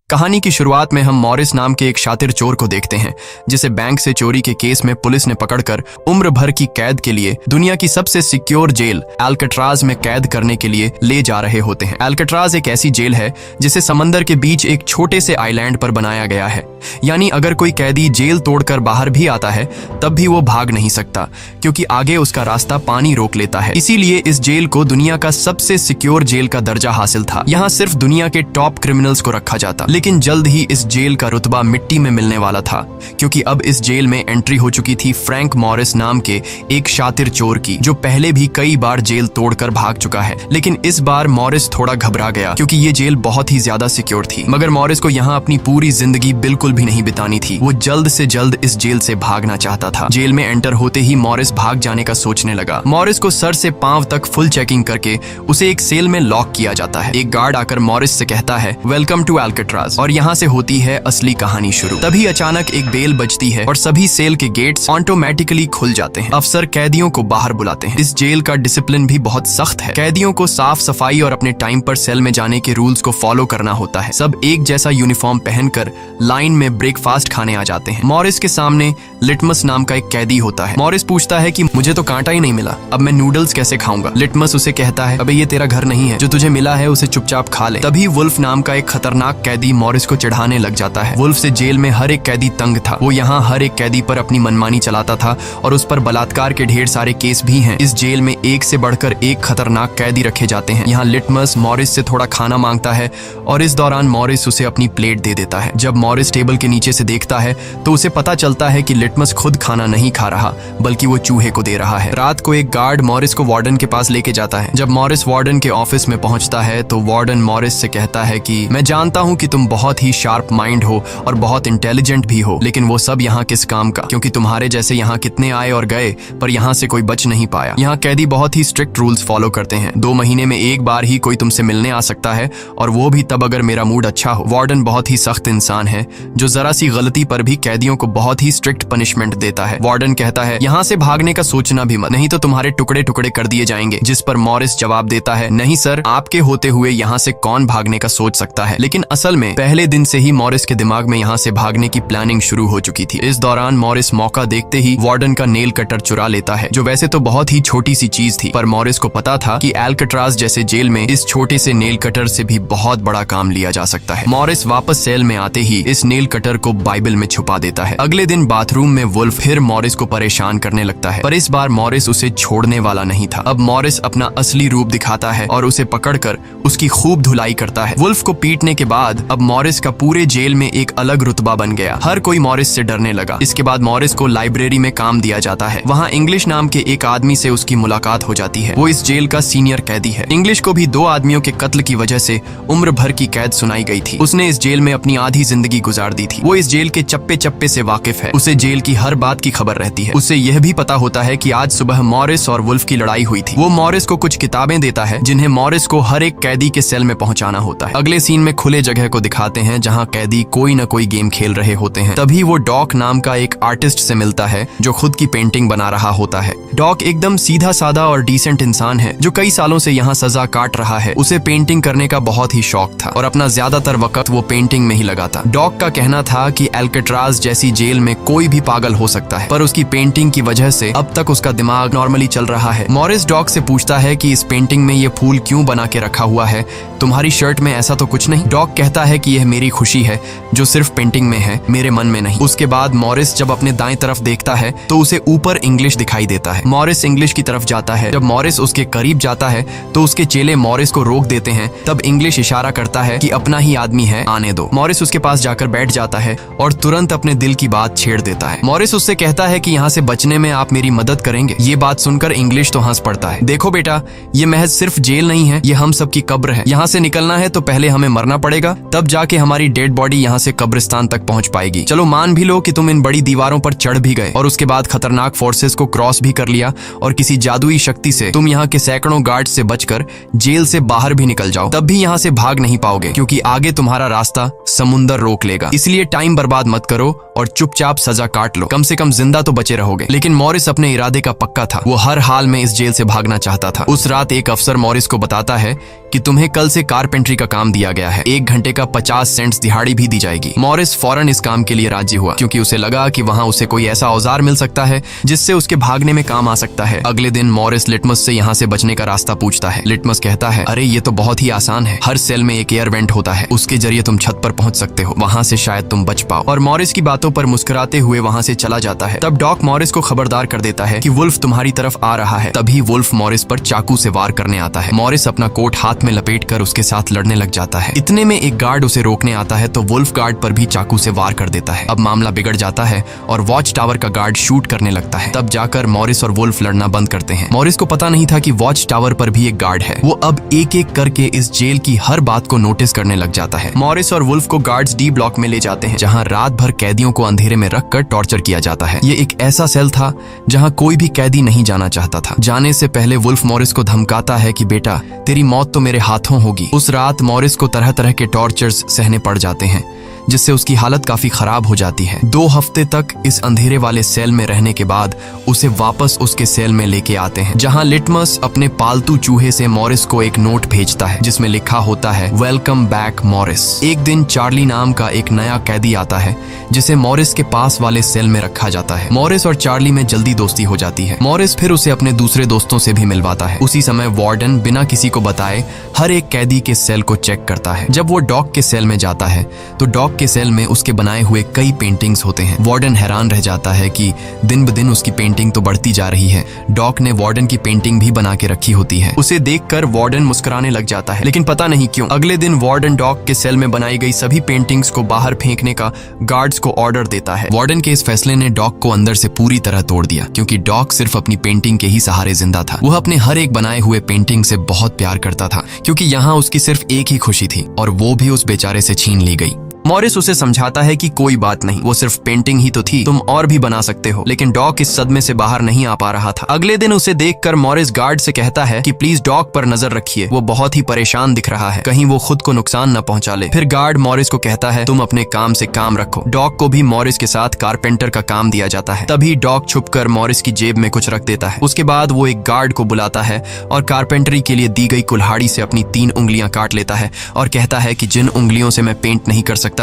कहानी की शुरुआत में हम मॉरिस नाम के एक शातिर चोर को देखते हैं जिसे बैंक से चोरी के केस में पुलिस ने पकड़कर उम्र भर की कैद के लिए दुनिया की सबसे सिक्योर जेल एल्कट्राज में कैद करने के लिए ले जा रहे होते हैं। एल्कट्राज एक ऐसी जेल है जिसे समंदर के बीच एक छोटे से आइलैंड पर बनाया गया है, यानी अगर कोई कैदी जेल तोड़कर बाहर भी आता है तब भी वो भाग नहीं सकता क्योंकि आगे उसका रास्ता पानी रोक लेता है। इसीलिए इस जेल को दुनिया का सबसे सिक्योर जेल का दर्जा हासिल था। यहाँ सिर्फ दुनिया के टॉप क्रिमिनल्स को रखा जाता, लेकिन जल्द ही इस जेल का रुतबा मिट्टी में मिलने वाला था क्योंकि अब इस जेल में एंट्री हो चुकी थी फ्रैंक मॉरिस नाम के एक शातिर चोर की, जो पहले भी कई बार जेल तोड़कर भाग चुका है। लेकिन इस बार मॉरिस थोड़ा घबरा गया क्योंकि ये जेल बहुत ही ज्यादा सिक्योर थी। मगर मॉरिस को यहाँ अपनी पूरी जिंदगी बिल्कुल भी नहीं बितानी थी। वो जल्द से जल्द इस जेल से भागना चाहता था। जेल में एंटर होते ही मॉरिस भाग जाने का सोचने लगा। मॉरिस को सर से पांव तक फुल चेकिंग करके उसे एक सेल में लॉक किया जाता है। एक गार्ड आकर मॉरिस से कहता है, वेलकम टू एल्कट्राज, और यहाँ से होती है असली कहानी शुरू। तभी अचानक एक बेल बजती है और सभी सेल के गेट्स ऑटोमेटिकली खुल जाते हैं। अफसर कैदियों को बाहर बुलाते हैं। इस जेल का डिसिप्लिन भी बहुत सख्त है। कैदियों को साफ सफाई और अपने टाइम पर सेल में जाने के रूल्स को फॉलो करना होता है। सब एक जैसा यूनिफॉर्म पहनकर लाइन में ब्रेकफास्ट खाने आ जाते हैं। मॉरिस के सामने लिटमस नाम का एक कैदी होता है। मॉरिस पूछता है कि मुझे तो कांटा ही नहीं मिला, अब मैं नूडल्स कैसे खाऊंगा। लिटमस उसे कहता है, अबे ये तेरा घर नहीं है, जो तुझे मिला है उसे चुपचाप खा ले। तभी वुल्फ नाम का एक खतरनाक कैदी मॉरिस को चिढ़ाने लग जाता है। वुल्फ से जेल में हर एक कैदी तंग था। वो यहाँ हर एक कैदी पर अपनी मनमानी चलाता था और उस पर बलात्कार के ढेर सारे केस भी हैं। इस जेल में एक से बढ़कर एक खतरनाक कैदी रखे जाते हैं। यहाँ लिटमस मॉरिस से थोड़ा खाना मांगता है और इस दौरान मॉरिस उसे अपनी प्लेट दे देता है। जब मॉरिस टेबल के नीचे से देखता है तो उसे पता चलता है कि लिटमस खुद खाना नहीं खा रहा बल्कि वो चूहे को दे रहा है। रात को एक गार्ड मॉरिस को वार्डन के पास लेके जाता है। जब मॉरिस वार्डन के ऑफिस में पहुंचता है तो वार्डन मॉरिस से कहता है कि मैं जानता हूं कि तुम बहुत ही शार्प माइंड हो और बहुत इंटेलिजेंट भी हो, लेकिन वो सब यहाँ किस काम का, क्योंकि तुम्हारे जैसे यहाँ कितने आए और गए पर यहाँ से कोई बच नहीं पाया। यहाँ कैदी बहुत ही स्ट्रिक्ट रूल्स फॉलो करते हैं। 2 महीने में एक बार ही कोई तुमसे मिलने आ सकता है और वो भी तब अगर मेरा मूड अच्छा हो। वार्डन बहुत ही सख्त इंसान है जो जरा सी गलती पर भी कैदियों को बहुत ही स्ट्रिक्ट पनिशमेंट देता है। वार्डन कहता है, यहाँ से भागने का सोचना भी मत, नहीं तो तुम्हारे टुकड़े टुकड़े कर दिए जाएंगे। जिस पर मॉरिस जवाब देता है, नहीं सर, आपके होते हुए यहाँ से कौन भागने का सोच सकता है। लेकिन असल में पहले दिन से ही मॉरिस के दिमाग में यहाँ से भागने की प्लानिंग शुरू हो चुकी थी। इस दौरान मॉरिस मौका देखते ही वार्डन का नेल कटर चुरा लेता है, जो वैसे तो बहुत ही छोटी सी चीज थी, पर मॉरिस को पता था कि एल्कट्राज जैसे जेल में इस छोटे से नेल कटर से भी बहुत बड़ा काम लिया जा सकता है। मॉरिस वापस सेल में आते ही इस नेल कटर को बाइबल में छुपा देता है। अगले दिन बाथरूम में वुल्फ फिर मॉरिस को परेशान करने लगता है, पर इस बार मॉरिस उसे छोड़ने वाला नहीं था। अब मॉरिस अपना असली रूप दिखाता है और उसे पकड़कर उसकी खूब धुलाई करता है। वुल्फ को पीटने के बाद अब मॉरिस का पूरे जेल में एक अलग रुतबा बन गया। हर कोई मॉरिस से डरने लगा। इसके बाद मॉरिस को लाइब्रेरी में काम दिया जाता है। वहाँ इंग्लिश नाम के एक आदमी से उसकी मुलाकात हो जाती है। वो इस जेल का सीनियर कैदी है। इंग्लिश को भी 2 आदमियों के कत्ल की वजह से उम्र भर की कैद सुनाई गई थी। उसने इस जेल में अपनी आधी जिंदगी गुजार दी थी। वो इस जेल के चप्पे चप्पे से वाकिफ है। उसे जेल की हर बात की खबर रहती है। उसे यह भी पता होता है कि आज सुबह मॉरिस और वुल्फ की लड़ाई हुई थी। वो मॉरिस को कुछ किताबें देता है जिन्हें मॉरिस को हर एक कैदी के सेल में पहुंचाना होता है। अगले सीन में खुले जगह को दिखाते हैं जहां कैदी कोई न कोई गेम खेल रहे होते हैं। तभी वो डॉक नाम का एक आर्टिस्ट से मिलता है जो खुद की पेंटिंग बना रहा होता है। डॉक एकदम सीधा साधा और डिसेंट इंसान है जो कई सालों से यहाँ सजा काट रहा है। उसे पेंटिंग करने का बहुत ही शौक था और अपना ज्यादातर वक्त वो पेंटिंग में ही लगाता। डॉक का कहना था कि एल्कट्राज जैसी जेल में कोई भी पागल हो सकता है, पर उसकी पेंटिंग की वजह से अब तक उसका दिमाग नॉर्मली चल रहा है। मॉरिस डॉक से पूछता है कि इस पेंटिंग में ये फूल क्यों बना के रखा हुआ है, तुम्हारी शर्ट में ऐसा तो कुछ नहीं। डॉक कहता है कि यह मेरी खुशी है जो सिर्फ पेंटिंग में है, मेरे मन में नहीं। उसके बाद मॉरिस जब अपने दाएं तरफ देखता है तो उसे ऊपर इंग्लिश दिखाई देता है। मॉरिस इंग्लिश की तरफ जाता है। जब मॉरिस उसके करीब जाता है तो उसके चेले मॉरिस को रोक देते हैं। तब इंग्लिश इशारा करता है कि अपना ही आदमी है, आने दो। मॉरिस उसके पास जाकर बैठ जाता है और तुरंत अपने दिल की बात छेड़ देता है। मॉरिस उससे कहता है कि यहाँ से बचने में आप मेरी मदद करेंगे। ये बात सुनकर इंग्लिश तो हंस पड़ता है। देखो बेटा, ये महज सिर्फ जेल नहीं है, ये हम सब की कब्र है। यहाँ से निकलना है तो पहले हमें मरना पड़ेगा, तब जाके हमारी डेड बॉडी यहाँ से कब्रिस्तान तक पहुँच पाएगी। चलो मान भी लो कि तुम इन बड़ी दीवारों पर चढ़ भी गए और उसके बाद खतरनाक फोर्सेस को क्रॉस भी कर लिया और किसी जादुई शक्ति से तुम यहाँ के सैकड़ों गार्ड से बचकर जेल से बाहर भी निकल जाओ, तब भी यहाँ से भाग नहीं पाओगे क्योंकि आगे तुम्हारा रास्ता समुंदर रोक लेगा। इसलिए टाइम बर्बाद मत करो और चुपचाप सजा काट लो, कम से कम जिंदा तो बचे रहोगे। लेकिन मॉरिस अपने इरादे का पक्का था। वो हर हाल में इस जेल से भागना चाहता था। उस रात एक अफसर मॉरिस को बताता है कि तुम्हें कल से कारपेंट्री का काम दिया गया है, 1 घंटे का 50 सेंट्स दिहाड़ी भी दी जाएगी। मॉरिस फौरन इस काम के लिए राजी हुआ क्योंकि उसे लगा कि वहाँ उसे कोई ऐसा औजार मिल सकता है जिससे उसके भागने में काम आ सकता है। अगले दिन मॉरिस लिटमस से यहाँ से बचने का रास्ता पूछता है। लिटमस कहता है, अरे ये तो बहुत ही आसान है, हर सेल में एक एयर वेंट होता है, उसके जरिए तुम छत पर पहुंच सकते हो, वहाँ से शायद तुम बच पाओ। और मॉरिस की बातों पर मुस्कुराते हुए वहाँ से चला जाता है। तब डॉक मॉरिस को खबरदार कर देता है कि वुल्फ तुम्हारी तरफ आ रहा है। तभी वुल्फ मॉरिस पर चाकू से वार करने आता है। मॉरिस अपना कोट हाथ में लपेटकर उसके साथ लड़ने लग जाता है। इतने में एक गार्ड उसे रोकने आता है तो वुल्फ गार्ड पर भी चाकू से वार कर देता है। अब मामला बिगड़ जाता है और वॉच टावर का गार्ड शूट करने लगता है। तब जाकर मॉरिस और वुल्फ लड़ना बंद करते हैं। मॉरिस को पता नहीं था कि वॉच टावर पर भी एक गार्ड है। वो अब एक एक करके इस जेल की हर बात को नोटिस करने लग जाता है। मॉरिस और वुल्फ को गार्ड्स डी ब्लॉक में ले जाते हैं, जहाँ रात भर कैदियों को अंधेरे में रखकर टॉर्चर किया जाता है। ये एक ऐसा सेल था जहाँ कोई भी कैदी नहीं जाना चाहता था। जाने से पहले वुल्फ मॉरिस को धमकाता है कि बेटा, तेरी मौत तो मेरे हाथों होगी। उस रात मॉरिस को तरह तरह के टॉर्चर्स सहने पड़ जाते हैं, जिससे उसकी हालत काफी खराब हो जाती है। 2 हफ्ते तक इस अंधेरे वाले सेल में रहने के बाद उसे वापस उसके सेल में लेके आते हैं, जहां लिटमस अपने पालतू चूहे से मॉरिस को एक नोट भेजता है जिसमें लिखा होता है, वेलकम बैक मॉरिस। एक दिन चार्ली नाम का एक नया कैदी आता है जिसे मॉरिस के पास वाले सेल में रखा जाता है। मॉरिस और चार्ली में जल्दी दोस्ती हो जाती है। मॉरिस फिर उसे अपने दूसरे दोस्तों से भी मिलवाता है। उसी समय वार्डन बिना किसी को बताए हर एक कैदी के सेल को चेक करता है। जब वो डॉक के सेल में जाता है तो डॉक के सेल में उसके बनाए हुए कई पेंटिंग्स होते हैं। वार्डन हैरान रह जाता है कि दिन ब दिन उसकी पेंटिंग तो बढ़ती जा रही है। डॉक ने वार्डन की पेंटिंग भी बना के रखी होती है। उसे देखकर वार्डन मुस्कुराने लग जाता है, लेकिन पता नहीं क्यों अगले दिन वार्डन डॉक के सेल में बनाई गई सभी पेंटिंग्स को बाहर फेंकने का गार्ड्स को ऑर्डर देता है। वार्डन के इस फैसले ने डॉक को अंदर से पूरी तरह तोड़ दिया, क्योंकि डॉक सिर्फ अपनी पेंटिंग के ही सहारे जिंदा था। वह अपने हर एक बनाए हुए पेंटिंग से बहुत प्यार करता था, क्योंकि यहाँ उसकी सिर्फ एक ही खुशी थी और वो भी उस बेचारे से छीन ली गई। मॉरिस उसे समझाता है कि कोई बात नहीं, वो सिर्फ पेंटिंग ही तो थी, तुम और भी बना सकते हो। लेकिन डॉक इस सदमे से बाहर नहीं आ पा रहा था। अगले दिन उसे देखकर मॉरिस गार्ड से कहता है कि प्लीज डॉक पर नजर रखिए, वो बहुत ही परेशान दिख रहा है, कहीं वो खुद को नुकसान न पहुंचा ले। फिर गार्ड मॉरिस को कहता है, तुम अपने काम से काम रखो। डॉक को भी मॉरिस के साथ कारपेंटर का काम दिया जाता है। तभी डॉक छुपकर मॉरिस की जेब में कुछ रख देता है। उसके बाद वो एक गार्ड को बुलाता है और कारपेंटरी के लिए दी गई कुल्हाड़ी से अपनी 3 उंगलियां काट लेता है और कहता है कि जिन उंगलियों से मैं पेंट नहीं कर सकता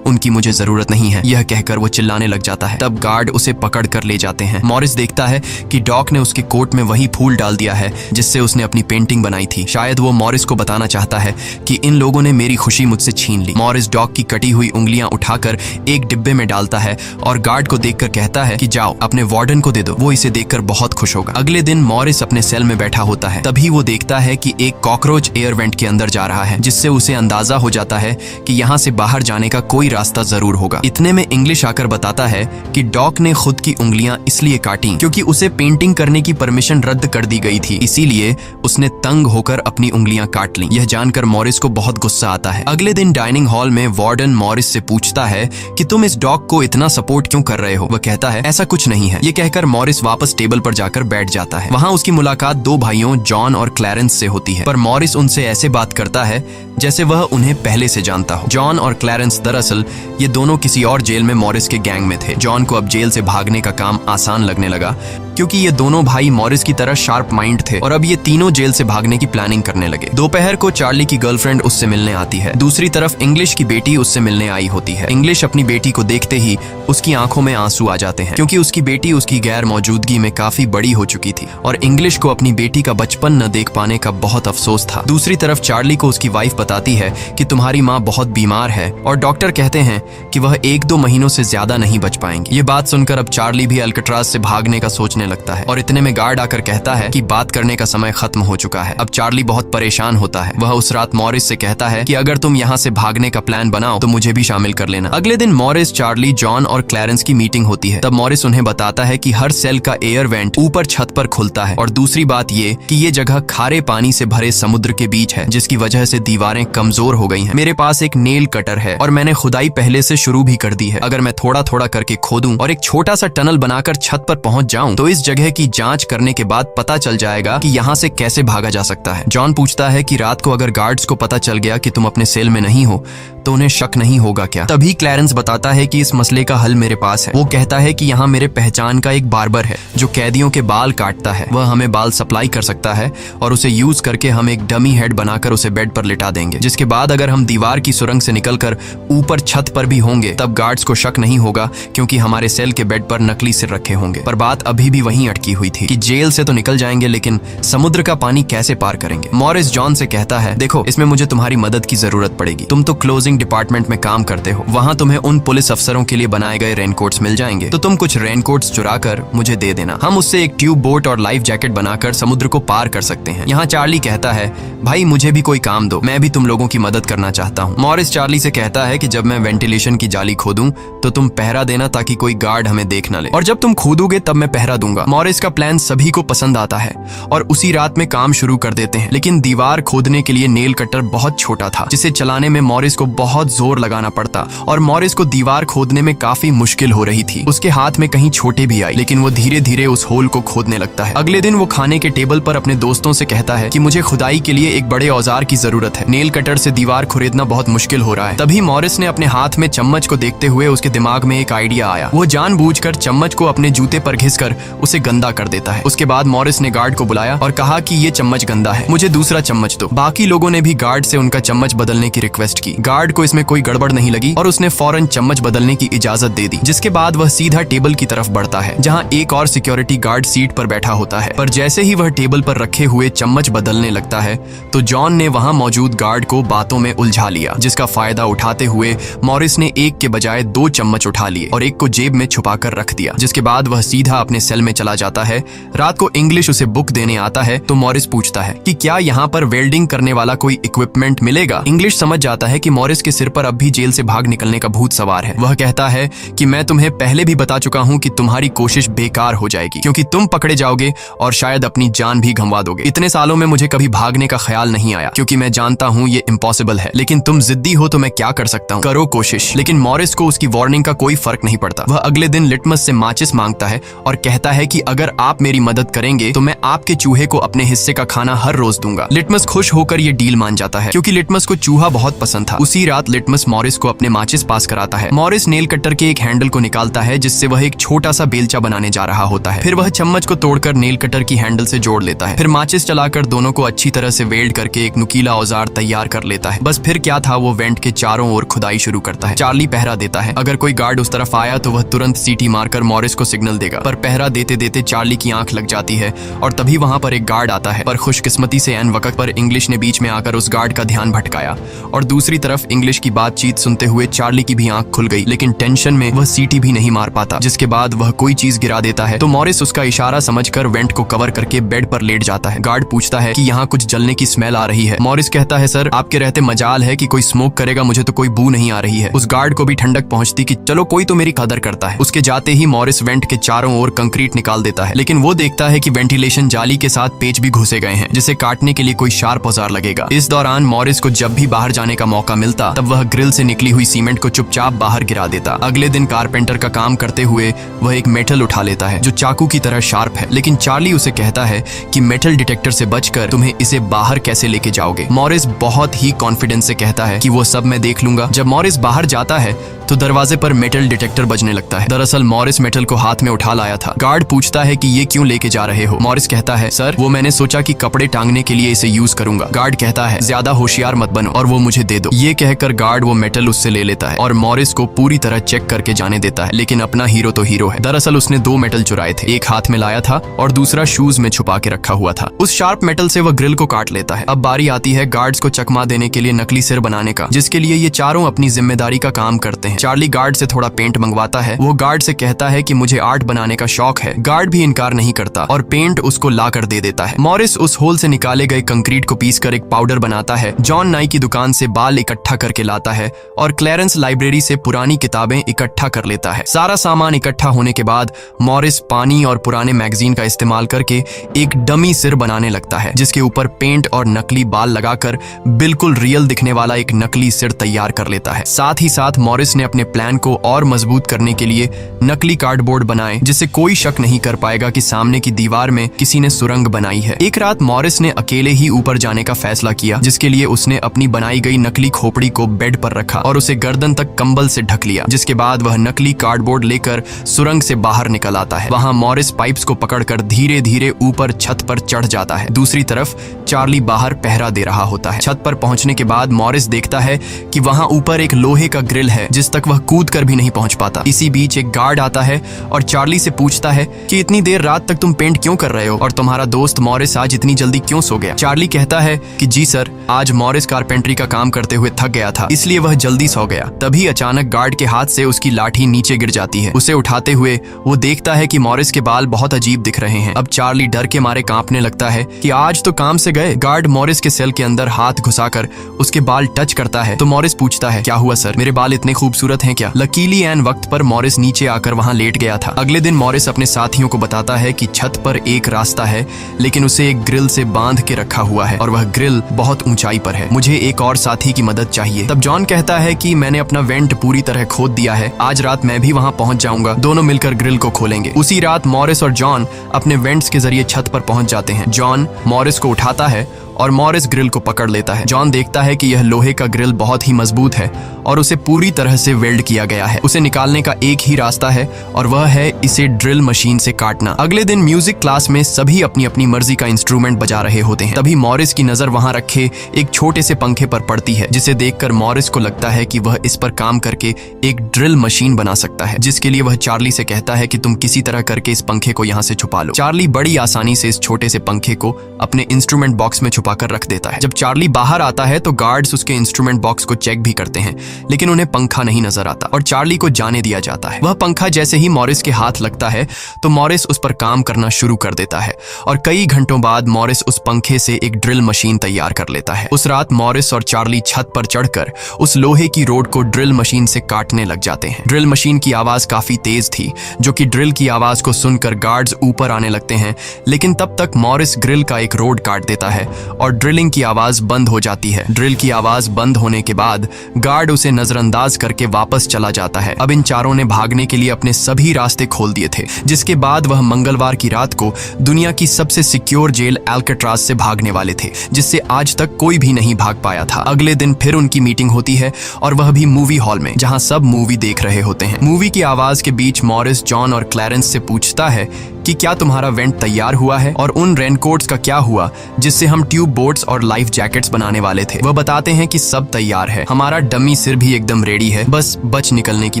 उनकी मुझे जरूरत नहीं है। यह कहकर वो चिल्लाने लग जाता है। तब गार्ड उसे पकड़ कर ले जाते हैं। मॉरिस देखता है कि डॉक ने उसके कोट में वही फूल डाल दिया है जिससे उसने अपनी पेंटिंग बनाई थी। शायद वो मॉरिस को बताना चाहता है कि इन लोगों ने मेरी खुशी मुझसे छीन ली। मॉरिस डॉक की कटी हुई उंगलियां उठाकर एक डिब्बे में डालता है और गार्ड को देखकर कहता है कि जाओ अपने वार्डन को दे दो, वो इसे देखकर बहुत खुश होगा। अगले दिन मॉरिस अपने सेल में बैठा होता है। तभी वो देखता है कि एक कॉकरोच एयर वेंट के अंदर जा रहा है, जिससे उसे अंदाजा हो जाता है कि यहाँ से बाहर जाने का कोई रास्ता जरूर होगा। इतने में इंग्लिश आकर बताता है कि डॉक ने खुद की उंगलियां इसलिए काटी क्योंकि उसे पेंटिंग करने की परमिशन रद्द कर दी गई थी, इसीलिए उसने तंग होकर अपनी उंगलियां काट लीं। यह जानकर मॉरिस को बहुत गुस्सा आता है। अगले दिन डाइनिंग हॉल में वार्डन मॉरिस से पूछता है कि तुम इस डॉग को इतना सपोर्ट क्यों कर रहे हो। वह कहता है ऐसा कुछ नहीं है। ये कहकर मॉरिस वापस टेबल पर जाकर बैठ जाता है। वहाँ उसकी मुलाकात 2 भाइयों जॉन और क्लैरेंस से होती है, पर मॉरिस उनसे ऐसे बात करता है जैसे वह उन्हें पहले से जानता हो। जॉन और क्लैरेंस दरअसल ये दोनों किसी और जेल में मॉरिस के गैंग में थे। जॉन को अब जेल से भागने का काम आसान लगने लगा क्योंकि ये दोनों भाई मॉरिस की तरह शार्प माइंड थे और अब ये तीनों जेल से भागने की प्लानिंग करने लगे। दोपहर को चार्ली की गर्लफ्रेंड उससे मिलने आती है। दूसरी तरफ इंग्लिश की बेटी उससे मिलने आई होती है। इंग्लिश अपनी बेटी को देखते ही उसकी आंखों में आंसू आ जाते हैं क्योंकि उसकी बेटी उसकी गैर मौजूदगी में काफी बड़ी हो चुकी थी और इंग्लिश को अपनी बेटी का बचपन न देख पाने का बहुत अफसोस था। दूसरी तरफ चार्ली को उसकी वाइफ बताती है कि तुम्हारी माँ बहुत बीमार है और डॉक्टर कहते हैं कि वह 1-2 महीनों से ज्यादा नहीं बच पाएंगी। ये बात सुनकर अब चार्ली भी अल्काट्राज से भागने का सोचने लगता है और इतने में गार्ड आकर कहता है कि बात करने का समय खत्म हो चुका है। अब चार्ली बहुत परेशान होता है। वह उस रात मॉरिस से कहता है कि अगर तुम यहाँ से भागने का प्लान बनाओ तो मुझे भी शामिल कर लेना। अगले दिन मॉरिस, चार्ली, जॉन और क्लैरेंस की मीटिंग होती है। तब मॉरिस उन्हें बताता है कि हर सेल का एयर वेंट ऊपर छत पर खुलता है और दूसरी बात ये कि ये जगह खारे पानी से भरे समुद्र के बीच है, जिसकी वजह से दीवारें कमजोर हो गई हैं। मेरे पास एक नेल कटर है और मैंने खुदाई पहले से शुरू भी कर दी है। अगर मैं थोड़ा थोड़ा करके खोदूं और एक छोटा सा टनल बनाकर छत पर पहुंच जाऊं तो इस जगह की जांच करने के बाद पता चल जाएगा कि यहाँ से कैसे भागा जा सकता है। जॉन पूछता है कि रात को अगर गार्ड्स को पता चल गया कि तुम अपने सेल में नहीं हो तो उन्हें शक नहीं होगा क्या? तभी क्लैरेंस बताता है कि इस मसले का हल मेरे पास है। वो कहता है कि यहाँ मेरे पहचान का एक बार्बर है जो कैदियों के बाल काटता है। वह हमें बाल सप्लाई कर सकता है और उसे यूज करके हम एक डमी हेड बनाकर उसे बेड पर लिटा देंगे, जिसके बाद अगर हम दीवार की सुरंग से निकलकर ऊपर छत पर भी होंगे तब गार्ड्स को शक नहीं होगा, क्योंकि हमारे सेल के बेड पर नकली सिर रखे होंगे। पर बात अभी भी वहीं अटकी हुई थी कि जेल से तो निकल जाएंगे, लेकिन समुद्र का पानी कैसे पार करेंगे? मॉरिस जॉन से कहता है, देखो इसमें मुझे तुम्हारी मदद की जरूरत पड़ेगी। तुम तो क्लोजिंग डिपार्टमेंट में काम करते हो, वहां तुम्हें उन पुलिस अफसरों के लिए बनाए गए रेनकोट्स मिल जाएंगे, तो तुम कुछ रेनकोट्स चुरा कर मुझे दे देना। हम उससे एक ट्यूब बोट और लाइफ जैकेट बनाकर समुद्र को पार कर सकते हैं। यहाँ चार्ली कहता है, भाई मुझे भी कोई काम दो, मैं भी तुम लोगों की मदद करना चाहता हूँ। मॉरिस चार्ली से कहता है कि जब मैं वेंटिलेशन की जाली खोदूं तो तुम पहरा देना ताकि कोई गार्ड हमें देख न ले, और जब तुम खोदोगे तब मैं पहरा दूंगा। मॉरिस का प्लान सभी को पसंद आता है और उसी रात में काम शुरू कर देते हैं, लेकिन दीवार खोदने के लिए नेल कटर बहुत छोटा था, जिसे चलाने में मॉरिस को बहुत जोर लगाना पड़ता और मॉरिस को दीवार खोदने में काफी मुश्किल हो रही थी। उसके हाथ में कहीं छोटे भी आई, लेकिन वो धीरे धीरे उस होल को खोदने लगता है। अगले दिन वो खाने के टेबल पर अपने दोस्तों से कहता है कि मुझे खुदाई के लिए एक बड़े औजार की जरूरत है, नेल कटर से दीवार खुरेदना बहुत मुश्किल हो रहा है। तभी मॉरिस ने अपने हाथ में चम्मच को देखते हुए उसके दिमाग में एक आइडिया आया। वो जानबूझकर चम्मच को अपने जूते पर घिसकर उसे गंदा कर देता है। उसके बाद मॉरिस ने गार्ड को बुलाया और कहा कि ये चम्मच गंदा है, मुझे दूसरा चम्मच दो। बाकी लोगों ने भी गार्ड से उनका चम्मच बदलने की रिक्वेस्ट की। गार्ड को इसमें कोई गड़बड़ नहीं लगी और उसने फौरन चम्मच बदलने की इजाजत दे दी, जिसके बाद वह सीधा टेबल की तरफ बढ़ता है जहां एक और सिक्योरिटी गार्ड सीट पर बैठा होता है। पर जैसे ही वह टेबल पर रखे हुए चम्मच बदलने लगता है तो जॉन ने वहां मौजूद गार्ड को बातों में उलझा लिया, जिसका फायदा उठाते हुए मॉरिस ने एक के बजाय 2 चम्मच उठा लिए और एक को जेब में छुपाकर रख दिया, जिसके बाद वह सीधा अपने सेल में चला जाता है। रात को इंग्लिश उसे बुक देने आता है तो मॉरिस पूछता है कि क्या यहाँ पर वेल्डिंग करने वाला कोई इक्विपमेंट मिलेगा? इंग्लिश समझ जाता है कि मॉरिस के सिर पर अब भी जेल से भाग निकलने का भूत सवार है। वह कहता है कि मैं तुम्हें पहले भी बता चुका हूँ कि तुम्हारी कोशिश बेकार हो जाएगी, क्योंकि तुम पकड़े जाओगे और शायद अपनी जान भी गंवा दोगे। इतने सालों में मुझे कभी भागने का ख्याल नहीं आया, क्योंकि मैं जानता हूँ ये इम्पॉसिबल है, लेकिन तुम जिद्दी हो तो मैं क्या कर सकता हूँ, करो कोशिश। लेकिन मॉरिस को उसकी वार्निंग का कोई फर्क नहीं पड़ता। वह अगले दिन लिटमस से माचिस मांगता है और कहता है कि अगर आप मेरी मदद करेंगे तो मैं आपके चूहे को अपने हिस्से का खाना हर रोज दूंगा। लिटमस खुश होकर ये डील मान जाता है, क्योंकि लिटमस को चूहा बहुत पसंद था। उसी रात लिटमस मॉरिस को अपने माचिस पास कराता है। मॉरिस नेल कटर के एक हैंडल को निकालता है, जिससे वह एक छोटा सा बेलचा बनाने जा रहा होता है। फिर वह चम्मच को तोड़कर नेल कटर की हैंडल से जोड़ लेता है। फिर माचिस चलाकर दोनों को अच्छी तरह से वेल्ड करके एक नुकीला औजार तैयार कर लेता है। बस फिर क्या था, वो वेंट के चारों ओर खुदाई शुरू करता है। चार्ली पहरा देता है। अगर कोई गार्ड उस तरफ आया तो वह तुरंत सीटी मारकर मॉरिस को सिग्नल देगा, पर पहरा देते देते चार्ली की आंख लग जाती है और तभी वहां पर एक गार्ड आता है। पर खुशकिस्मती से ऐन वक्त पर इंग्लिश ने बीच में आकर उस गार्ड का ध्यान भटकाया और दूसरी तरफ इंग्लिश की बातचीत सुनते हुए चार्ली की भी आंख खुल गई, लेकिन टेंशन में वह सीटी भी नहीं मार पाता। जिसके बाद वह कोई चीज गिरा देता है तो मॉरिस उसका इशारा समझकर वेंट को कवर करके बेड पर लेट जाता है। गार्ड पूछता है कि यहाँ कुछ जलने की स्मेल आ रही है। मॉरिस कहता है, सर आपके रहते मजाल है कि कोई स्मोक करेगा, मुझे तो कोई बू नहीं आ रही है। उस गार्ड को भी ठंडक पहुंचती कि चलो कोई तो मेरी कदर करता है। उसके जाते ही मॉरिस वेंट के चारों ओर कंक्रीट निकाल देता है, लेकिन वो देखता है कि वेंटिलेशन जाली के साथ पेच भी घुसे गए हैं, जिसे काटने के लिए कोई शार्प औजार लगेगा। इस दौरान मॉरिस को जब भी बाहर जाने का मौका मिलता तब वह ग्रिल से निकली हुई सीमेंट को चुपचाप बाहर गिरा देता। अगले दिन कारपेंटर का काम करते हुए वह एक मेटल उठा लेता है जो चाकू की तरह शार्प है, लेकिन चार्ली उसे कहता है कि मेटल डिटेक्टर से बचकर तुम्हें इसे बाहर कैसे लेके जाओगे। मॉरिस बहुत ही कॉन्फिडेंस से कहता है कि वो सब मैं देख लूंगा। जब मॉरिस बाहर जाता है तो दरवाजे पर मेटल डिटेक्टर बजने लगता है। दरअसल मॉरिस मेटल को हाथ में उठा लाया था। गार्ड पूछता है कि ये क्यों लेके जा रहे हो? मॉरिस कहता है, सर वो मैंने सोचा कि कपड़े टांगने के लिए इसे यूज करूंगा। गार्ड कहता है, ज्यादा होशियार मत बनो और वो मुझे दे दो। ये कहकर गार्ड वो मेटल उससे ले लेता है और मॉरिस को पूरी तरह चेक करके जाने देता है, लेकिन अपना हीरो तो हीरो है। दरअसल उसने 2 मेटल चुराए थे, एक हाथ में लाया था और दूसरा शूज में छुपा के रखा हुआ था। उस शार्प मेटल से वह ग्रिल को काट लेता है। अब बारी आती है गार्ड्स को चकमा देने के लिए नकली सिर बनाने का, जिसके लिए ये चारों अपनी जिम्मेदारी का काम करते हैं। चार्ली गार्ड से थोड़ा पेंट मंगवाता है। वो गार्ड से कहता है कि मुझे आर्ट बनाने का शौक है। गार्ड भी इनकार नहीं करता और पेंट उसको ला कर दे देता है। मॉरिस उस होल से निकाले गए कंक्रीट को पीसकर एक पाउडर बनाता है। जॉन नाई की दुकान से बाल इकट्ठा करके लाता है और क्लैरेंस लाइब्रेरी से पुरानी किताबें इकट्ठा कर लेता है। सारा सामान इकट्ठा होने के बाद मॉरिस पानी और पुराने मैगजीन का इस्तेमाल करके एक डमी सिर बनाने लगता है, जिसके ऊपर पेंट और नकली बाल लगाकर बिल्कुल रियल दिखने वाला एक नकली सिर तैयार कर लेता है। साथ ही साथ मॉरिस ने अपने प्लान को और मजबूत करने के लिए नकली कार्डबोर्ड बनाए जिससे कोई शक नहीं कर पाएगा कि सामने की दीवार में किसी ने सुरंग बनाई है। एक रात मॉरिस ने अकेले ही ऊपर जाने का फैसला किया, जिसके लिए उसने अपनी बनाई गई नकली खोपड़ी को बेड पर रखा और उसे गर्दन तक कंबल से ढक लिया, जिसके बाद वह नकली कार्डबोर्ड लेकर सुरंग से बाहर निकल आता है। वहां मॉरिस पाइप्स को पकड़कर धीरे धीरे ऊपर छत पर चढ़ जाता है। दूसरी तरफ चार्ली बाहर पहरा दे रहा होता है। छत पर पहुंचने के बाद मॉरिस देखता है कि वहां ऊपर एक लोहे का ग्रिल है जिस तक वह कूद कर भी नहीं पहुंच पाता। इसी बीच एक गार्ड आता है और चार्ली से पूछता है कि इतनी देर रात तक तुम पेंट क्यों कर रहे हो और तुम्हारा दोस्त मॉरिस आज इतनी जल्दी क्यों सो गया। चार्ली कहता है कि जी सर, आज मॉरिस कारपेंट्री का काम करते हुए थक गया था, इसलिए वह जल्दी सो गया। तभी अचानक गार्ड के हाथ से उसकी लाठी नीचे गिर जाती है। उसे उठाते हुए वो देखता है कि मॉरिस के बाल बहुत अजीब दिख रहे हैं। अब चार्ली डर के मारे कांपने लगता है कि आज तो काम से गए। गार्ड मॉरिस के सेल के अंदर हाथ घुसाकर उसके बाल टच करता है तो मॉरिस पूछता है, क्या हुआ सर, मेरे बाल इतने खूबसूरत हैं क्या। लकीली एन वक्त पर मॉरिस नीचे आकर वहां लेट गया था। अगले दिन मॉरिस अपने साथियों को बताता है कि छत पर एक रास्ता है, लेकिन उसे एक ग्रिल से बांध के रखा हुआ है और वह ग्रिल बहुत ऊंचाई पर है। मुझे एक और साथी की मदद चाहिए। तब जॉन कहता है कि मैंने अपना वेंट पूरी तरह खोद दिया है, आज रात मैं भी वहां पहुंच जाऊंगा, दोनों मिलकर ग्रिल को खोलेंगे। उसी रात मॉरिस और जॉन अपने वेंट्स के जरिए छत पर पहुंच जाते हैं। जॉन मॉरिस को उठाता है और मॉरिस ग्रिल को पकड़ लेता है। जॉन देखता है कि यह लोहे का ग्रिल बहुत ही मजबूत है और उसे पूरी तरह से वेल्ड किया गया है। उसे निकालने का एक ही रास्ता है और वह है इसे ड्रिल मशीन से काटना। अगले दिन म्यूजिक क्लास में सभी अपनी अपनी मर्जी का इंस्ट्रूमेंट बजा रहे होते हैं। तभी मॉरिस की नजर वहां रखे एक छोटे से पंखे पर पड़ती है, जिसे देखकर मॉरिस को लगता है कि वह इस पर काम करके एक ड्रिल मशीन बना सकता है, जिसके लिए वह चार्ली से कहता है कि तुम किसी तरह करके इस पंखे को यहाँ से छुपा लो। चार्ली बड़ी आसानी से इस छोटे से पंखे को अपने इंस्ट्रूमेंट बॉक्स में छुपाकर रख देता है। जब चार्ली बाहर आता है तो गार्ड्स उसके इंस्ट्रूमेंट बॉक्स को चेक भी करते हैं, लेकिन उन्हें पंखा नहीं नजर आता और चार्ली को जाने दिया जाता है। वह पंखा जैसे ही मॉरिस के हाथ लगता है तो मॉरिस उस पर काम करना शुरू कर देता है और कई घंटों बाद मॉरिस उस पंखे से एक ड्रिल मशीन तैयार कर लेता है। उस रात मॉरिस और चार्ली छत पर चढ़कर उस लोहे की रोड को ड्रिल मशीन से काटने लग जाते हैं। ड्रिल मशीन की आवाज काफी तेज थी, जो कि ड्रिल की आवाज को सुनकर गार्ड्स ऊपर आने लगते हैं, लेकिन तब तक मॉरिस ग्रिल का एक रोड काट देता है और ड्रिलिंग की आवाज बंद हो जाती है। ड्रिल की आवाज बंद होने के बाद गार्ड उसे नजरअंदाज करके वापस चला जाता है। अब इन चारों ने भागने के लिए अपने सभी रास्ते खोल दिए थे, जिसके बाद वह मंगलवार की रात को दुनिया की सबसे सिक्योर जेल एल्केट्राज से भागने वाले थे, जिससे आज तक कोई भी नहीं भाग पाया था। अगले दिन फिर उनकी मीटिंग होती है और वह भी मूवी हॉल में, जहां सब मूवी देख रहे होते हैं। मूवी की आवाज के बीच मॉरिस जॉन और क्लैरेंस से पूछता है कि क्या तुम्हारा वेंट तैयार हुआ है और उन रेनकोट्स का क्या हुआ जिससे हम ट्यूब बोट्स और लाइफ जैकेट्स बनाने वाले थे। वह बताते हैं कि सब तैयार है, हमारा डमी सिर भी एकदम रेडी है, बस बच निकलने की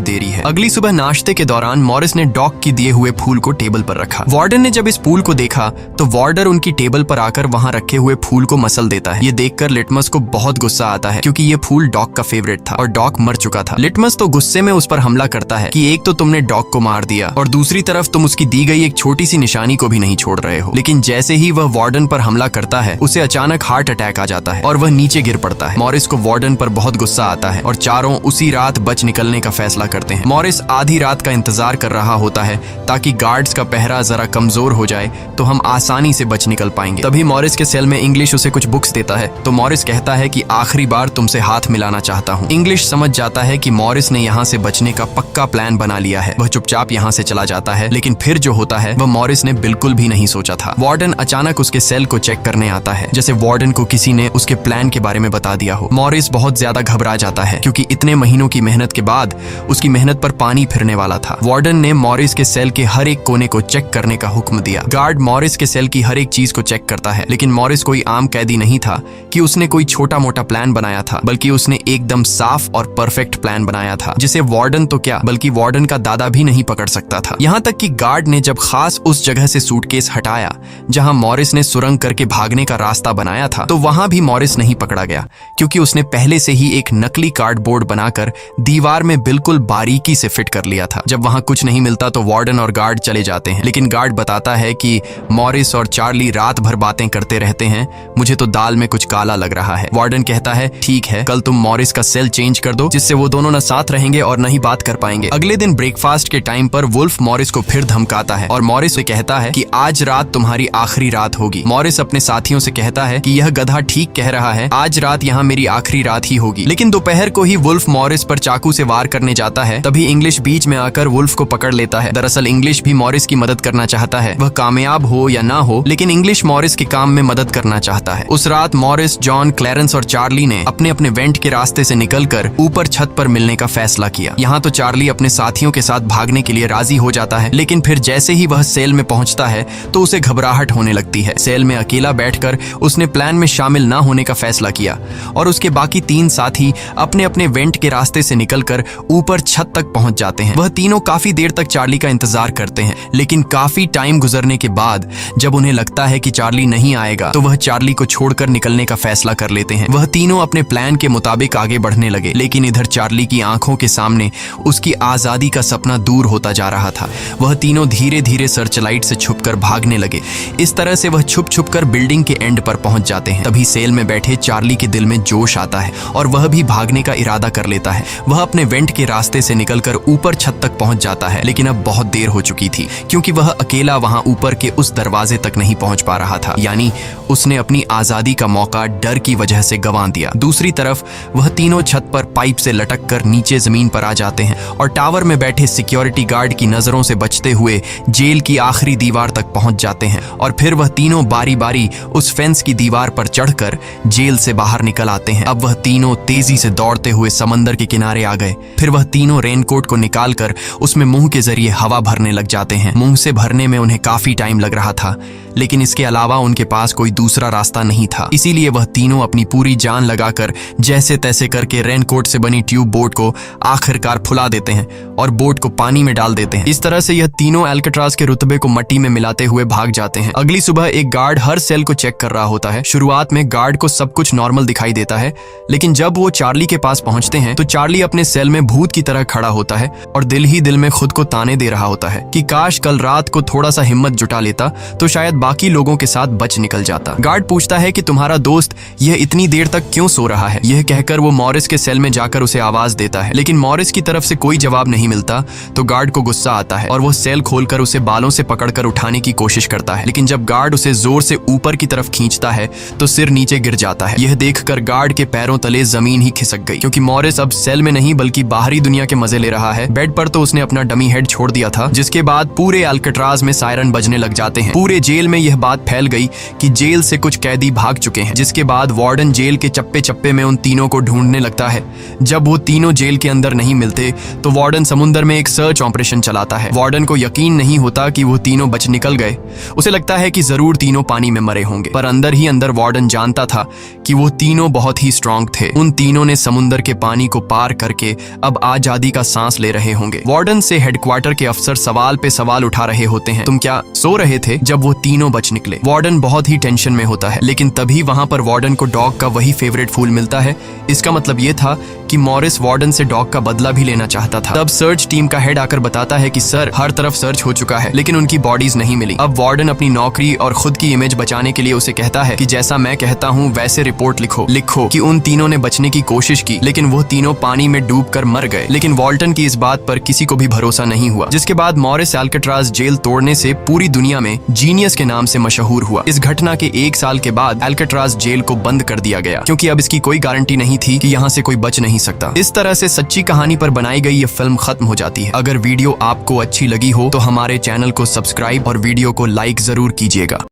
देरी है। अगली सुबह नाश्ते के दौरान मॉरिस ने डॉग की दिए हुए फूल को टेबल पर रखा। वार्डन ने जब इस फूल को देखा तो वार्डर उनकी टेबल पर आकर वहां रखे हुए फूल को मसल देता है। ये देखकर लिटमस को बहुत गुस्सा आता है, क्योंकि ये फूल डॉग का फेवरेट था और डॉग मर चुका था। लिटमस तो गुस्से में उस पर हमला करता है कि एक तो तुमने डॉग को मार दिया और दूसरी तरफ तुम उसकी दी गई एक छोटी सी निशानी को भी नहीं छोड़ रहे हो। लेकिन जैसे ही वह वार्डन पर हमला करता है, उसे अचानक हार्ट अटैक आ जाता है और वह नीचे गिर पड़ता है। मॉरिस को वार्डन पर बहुत गुस्सा आता है और चारों उसी रात बच निकलने का फैसला करते हैं। मॉरिस आधी रात का इंतजार कर रहा होता है ताकि गार्ड्स का पहरा जरा कमजोर हो जाए तो हम आसानी से बच निकल पाएंगे। तभी मॉरिस के सेल में इंग्लिश उसे कुछ बुक्स देता है तो मॉरिस कहता है कि आखिरी बार तुमसे हाथ मिलाना चाहता हूँ। इंग्लिश समझ जाता है कि मॉरिस ने यहाँ से बचने का पक्का प्लान बना लिया है। वह चुपचाप यहाँ से चला जाता है, लेकिन फिर जो होता है वह मॉरिस ने बिल्कुल भी नहीं सोचा था। वार्डन अचानक उसके सेल को चेक करने आता है, जैसे वार्डन को किसी ने उसके प्लान के बारे में बता दिया हो। मॉरिस बहुत ज्यादा घबरा जाता है, क्योंकि इतने महीनों की मेहनत के बाद उसकी मेहनत पर पानी फिरने वाला था। वार्डन ने मॉरिस के सेल के हर एक कोने को चेक करने का हुक्म दिया। गार्ड मॉरिस के सेल की हर एक चीज को चेक करता है, लेकिन मॉरिस कोई आम कैदी नहीं था कि उसने कोई छोटा मोटा प्लान बनाया था, बल्कि उसने एकदम साफ और परफेक्ट प्लान बनाया था, जिसे वार्डन तो क्या बल्कि वार्डन का दादा भी नहीं पकड़ सकता था। यहाँ तक कि गार्ड ने जब खास उस जगह से सूटकेस हटाया जहां मॉरिस ने सुरंग करके भागने का रास्ता बनाया था, तो वहां भी मॉरिस नहीं पकड़ा गया, क्योंकि उसने पहले से ही एक नकली कार्डबोर्ड बनाकर दीवार में बिल्कुल बारीकी से फिट कर लिया था। जब वहां कुछ नहीं मिलता तो वार्डन और गार्ड चले जाते हैं, लेकिन गार्ड बताता है कि मॉरिस और चार्ली रात भर बातें करते रहते हैं, मुझे तो दाल में कुछ काला लग रहा है। वार्डन कहता है ठीक है, कल तुम मॉरिस का सेल चेंज कर दो, जिससे वो दोनों न साथ रहेंगे और न ही बात कर पाएंगे। अगले दिन ब्रेकफास्ट के टाइम पर वुल्फ मॉरिस को फिर धमकाता है और मॉरिस से कहता है कि आज रात तुम्हारी आखिरी रात होगी। मॉरिस अपने साथियों से कहता है कि यह गधा ठीक कह रहा है, आज रात यहाँ मेरी आखिरी रात ही होगी। लेकिन दोपहर को ही वुल्फ मॉरिस पर चाकू से वार करने जाता है। तभी इंग्लिश बीच में आकर वुल्फ को पकड़ लेता है। दरअसल इंग्लिश भी मॉरिस की मदद करना चाहता है, वह कामयाब हो या ना हो, लेकिन इंग्लिश मॉरिस के काम में मदद करना चाहता है। उस रात मॉरिस, जॉन, क्लैरेंस और चार्ली ने अपने अपने वेंट के रास्ते से निकलकर ऊपर छत पर मिलने का फैसला किया। यहाँ तो चार्ली अपने साथियों के साथ भागने के लिए राजी हो जाता है, लेकिन फिर जैसे ही वह सेल में पहुंचता है तो उसे घबराहट होने लगती है। सेल में अकेला बैठकर उसने प्लान में शामिल ना होने का फैसला किया और उसके बाकी 3 साथी अपने अपने वेंट के रास्ते से निकलकर ऊपर छत तक पहुंच जाते हैं। वह तीनों काफी देर तक चार्ली का इंतजार करते हैं, लेकिन काफी टाइम गुजरने के बाद जब उन्हें लगता है कि चार्ली नहीं आएगा तो वह चार्ली को छोड़कर निकलने का फैसला कर लेते हैं। वह तीनों अपने प्लान के मुताबिक आगे बढ़ने लगे, लेकिन इधर चार्ली की आंखों के सामने उसकी आजादी का सपना दूर होता जा रहा था। वह तीनों धीरे धीरे सर्चलाइट से छुपकर भागने लगे। इस तरह से वह छुप छुप कर बिल्डिंग के एंड पर पहुंच जाते हैं। तभी सेल में बैठे चार्ली के दिल में जोश आता है और वह भी भागने का इरादा कर लेता है। वह अपने वेंट के रास्ते से निकलकर ऊपर छत तक पहुंच जाता है, लेकिन अब बहुत देर हो चुकी थी क्योंकि वह अकेला वहां ऊपर के उस दरवाजे तक नहीं पहुंच पा रहा था। यानी उसने अपनी आजादी का मौका डर की वजह से गंवा दिया। दूसरी तरफ वह तीनों छत पर पाइप से लटक कर नीचे जमीन पर आ जाते हैं और टावर में बैठे सिक्योरिटी गार्ड की नजरों से बचते हुए जेल की आखिरी दीवार तक पहुंच जाते हैं। और फिर वह तीनों बारी बारी उस फेंस की दीवार पर चढ़कर जेल से बाहर निकल आते हैं। अब वह तीनों तेजी से दौड़ते हुए समंदर के किनारे आ गए। फिर वह तीनों रेनकोट को निकालकर उसमें मुंह के जरिए हवा भरने लग जाते हैं। मुंह से भरने में उन्हें काफी टाइम लग रहा था, लेकिन इसके अलावा उनके पास कोई दूसरा रास्ता नहीं था। इसीलिए वह तीनों अपनी पूरी जान लगाकर जैसे तैसे करके रेनकोट से बनी ट्यूब बोट को आखिरकार फुला देते हैं और बोट को पानी में डाल देते हैं। इस तरह से यह तीनों अल्काट्राज के रुतबे को मट्टी में मिलाते हुए भाग जाते हैं। अगली सुबह एक गार्ड हर सेल को चेक कर रहा होता है। शुरुआत में गार्ड को सब कुछ नॉर्मल दिखाई देता है, लेकिन जब वो चार्ली के पास पहुंचते हैं तो चार्ली अपने सेल में भूत की तरह खड़ा होता है और दिल ही दिल में खुद को ताने दे रहा होता है कि काश कल रात को थोड़ा सा हिम्मत जुटा लेता तो शायद बाकी लोगों के साथ बच निकल जाता। गार्ड पूछता है कि तुम्हारा दोस्त यह इतनी देर तक क्यों सो रहा है। यह कहकर वो मॉरिस के सेल में जाकर उसे आवाज देता है, लेकिन मॉरिस की तरफ से कोई जवाब नहीं मिलता तो गार्ड को गुस्सा आता है और वो सेल खोलकर उसे बालों से पकड़कर उठाने की कोशिश करता है। लेकिन जब गार्ड उसे जोर से ऊपर की तरफ खींचता है तो सिर नीचे गिर जाता है। यह देखकर गार्ड के पैरों तले जमीन ही खिसक गई, क्योंकि मॉरिस अब सेल में नहीं बल्कि बाहरी दुनिया के मजे ले रहा है। बेड पर तो उसने अपना डमी हेड छोड़ दिया था, जिसके बाद पूरे अल्काट्राज में सायरन बजने लग जाते हैं। पूरे जेल में यह बात फैल गई कि जेल से कुछ कैदी भाग चुके हैं, जिसके बाद वार्डन जेल के चप्पे चप्पे में उन तीनों को ढूंढने लगता है। जब वो तीनों जेल के अंदर नहीं मिलते तो वार्डन समुद्र में एक सर्च ऑपरेशन चलाता है। वार्डन को यकीन नहीं होता कि वो तीनों बच निकल गए। उसे लगता है कि जरूर तीनों पानी में मरे होंगे, पर अंदर ही अंदर वार्डन जानता था कि वो तीनों बहुत ही स्ट्रांग थे। उन तीनों ने समुद्र के पानी को पार करके अब आजादी का सांस ले रहे होंगे। वार्डन से हेडक्वार्टर के अफसर सवाल पे सवाल उठा रहे होते हैं, तुम क्या सो रहे थे जब वो तीनों बच निकले। वार्डन बहुत ही टेंशन में होता है, लेकिन तभी वहां पर वार्डन को डॉग का वही फेवरेट फूल मिलता है। इसका मतलब ये था कि मॉरिस वार्डन से डॉग का बदला भी लेना चाहता था। तब सर्च टीम का हेड आकर बताता है कि सर, हर तरफ सर्च हो चुका है, लेकिन उनकी बॉडीज नहीं मिली। अब वार्डन अपनी नौकरी और खुद की इमेज बचाने के लिए उसे कहता है कि जैसा मैं कहता हूँ वैसे रिपोर्ट लिखो कि उन तीनों ने बचने की कोशिश की, लेकिन वो तीनों पानी में डूबकर मर गए। लेकिन वॉल्टन की इस बात पर किसी को भी भरोसा नहीं हुआ, जिसके बाद मॉरिस अल्काट्राज जेल तोड़ने से पूरी दुनिया में जीनियस के नाम से मशहूर हुआ। इस घटना के 1 साल के बाद अल्काट्राज जेल को बंद कर दिया गया, क्योंकि अब इसकी कोई गारंटी नहीं थी कि यहाँ से कोई बच नहीं सकता। इस तरह से सच्ची कहानी पर बनाई गई ये फिल्म खत्म हो जाती है। अगर वीडियो आपको अच्छी लगी हो तो हमारे चैनल को सब्सक्राइब और वीडियो को लाइक जरूर कीजिएगा।